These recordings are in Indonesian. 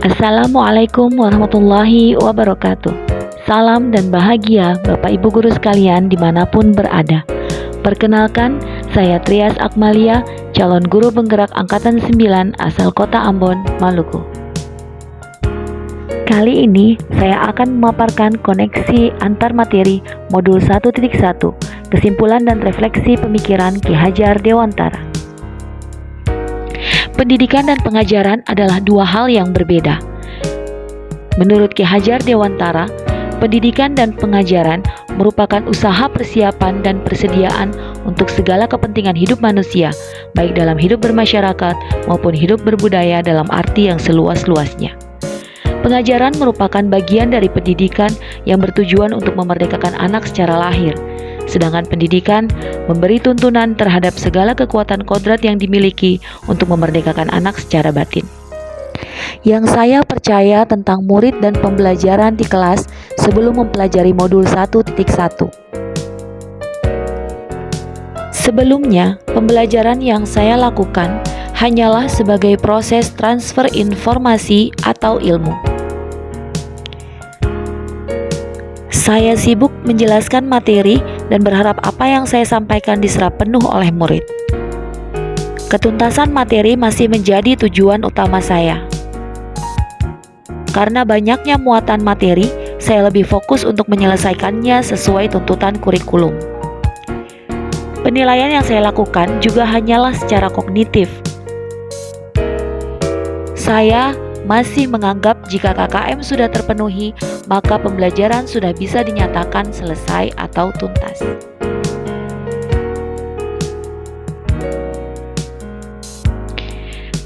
Assalamualaikum warahmatullahi wabarakatuh. Salam dan bahagia Bapak Ibu Guru sekalian dimanapun berada. Perkenalkan, saya Trias Akmalia, calon guru penggerak Angkatan 9 asal Kota Ambon, Maluku. Kali ini saya akan memaparkan koneksi antar materi modul 1.1, kesimpulan dan refleksi pemikiran Ki Hajar Dewantara. Pendidikan dan pengajaran adalah dua hal yang berbeda. Menurut Ki Hajar Dewantara, pendidikan dan pengajaran merupakan usaha persiapan dan persediaan untuk segala kepentingan hidup manusia, baik dalam hidup bermasyarakat maupun hidup berbudaya dalam arti yang seluas-luasnya. Pengajaran merupakan bagian dari pendidikan yang bertujuan untuk memerdekakan anak secara lahir, sedangkan pendidikan memberi tuntunan terhadap segala kekuatan kodrat yang dimiliki untuk memerdekakan anak secara batin. Yang saya percaya tentang murid dan pembelajaran di kelas sebelum mempelajari modul 1.1. Sebelumnya, pembelajaran yang saya lakukan hanyalah sebagai proses transfer informasi atau ilmu. Saya sibuk menjelaskan materi dan berharap apa yang saya sampaikan diserap penuh oleh murid. Ketuntasan materi masih menjadi tujuan utama saya. Karena banyaknya muatan materi, saya lebih fokus untuk menyelesaikannya sesuai tuntutan kurikulum. Penilaian yang saya lakukan juga hanyalah secara kognitif. Saya masih menganggap jika KKM sudah terpenuhi, maka pembelajaran sudah bisa dinyatakan selesai atau tuntas.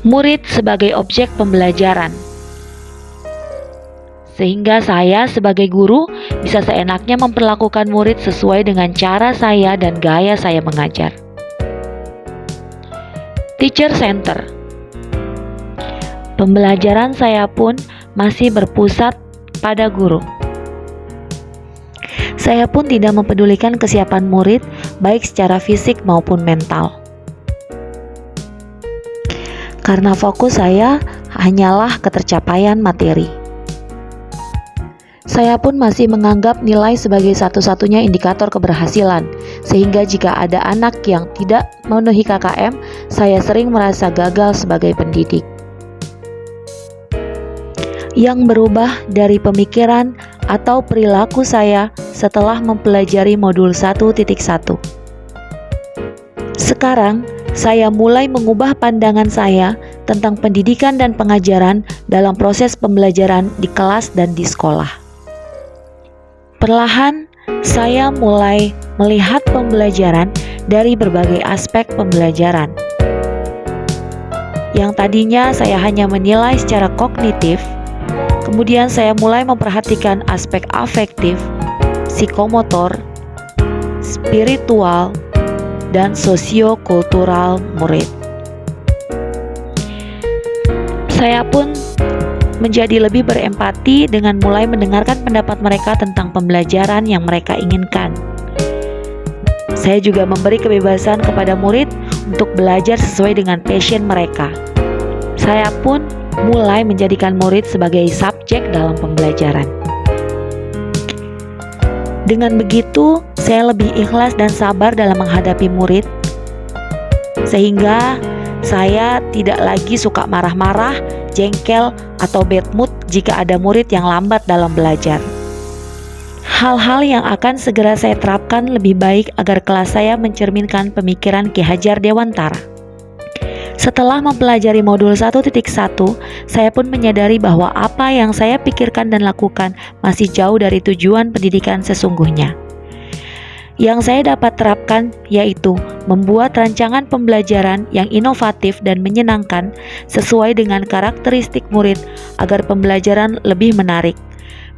Murid sebagai objek pembelajaran. Sehingga saya sebagai guru bisa seenaknya memperlakukan murid sesuai dengan cara saya dan gaya saya mengajar. Teacher Center. Pembelajaran saya pun masih berpusat pada guru. Saya pun tidak mempedulikan kesiapan murid baik secara fisik maupun mental. Karena fokus saya hanyalah ketercapaian materi. Saya pun masih menganggap nilai sebagai satu-satunya indikator keberhasilan, sehingga jika ada anak yang tidak memenuhi KKM, saya sering merasa gagal sebagai pendidik. Yang berubah dari pemikiran atau perilaku saya setelah mempelajari modul 1.1. Sekarang, saya mulai mengubah pandangan saya tentang pendidikan dan pengajaran dalam proses pembelajaran di kelas dan di sekolah. Perlahan, saya mulai melihat pembelajaran dari berbagai aspek pembelajaran. Yang tadinya saya hanya menilai secara kognitif, kemudian saya mulai memperhatikan aspek afektif, psikomotor, spiritual, dan sosiokultural murid. Saya pun menjadi lebih berempati dengan mulai mendengarkan pendapat mereka tentang pembelajaran yang mereka inginkan. Saya juga memberi kebebasan kepada murid untuk belajar sesuai dengan passion mereka. Saya pun mulai menjadikan murid sebagai subjek dalam pembelajaran. Dengan begitu, saya lebih ikhlas dan sabar dalam menghadapi murid, sehingga saya tidak lagi suka marah-marah, jengkel, atau bad mood jika ada murid yang lambat dalam belajar. Hal-hal yang akan segera saya terapkan lebih baik agar kelas saya mencerminkan pemikiran Ki Hajar Dewantara. Setelah mempelajari modul 1.1, saya pun menyadari bahwa apa yang saya pikirkan dan lakukan masih jauh dari tujuan pendidikan sesungguhnya. Yang saya dapat terapkan yaitu membuat rancangan pembelajaran yang inovatif dan menyenangkan sesuai dengan karakteristik murid agar pembelajaran lebih menarik.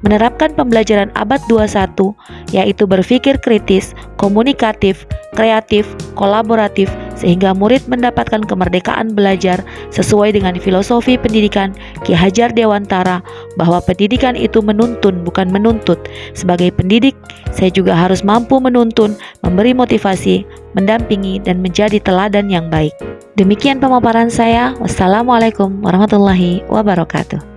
Menerapkan pembelajaran abad 21 yaitu berpikir kritis, komunikatif, kreatif, kolaboratif sehingga murid mendapatkan kemerdekaan belajar sesuai dengan filosofi pendidikan Ki Hajar Dewantara bahwa pendidikan itu menuntun bukan menuntut. Sebagai pendidik, saya juga harus mampu menuntun, memberi motivasi, mendampingi dan menjadi teladan yang baik. Demikian pemaparan saya. Wassalamualaikum warahmatullahi wabarakatuh.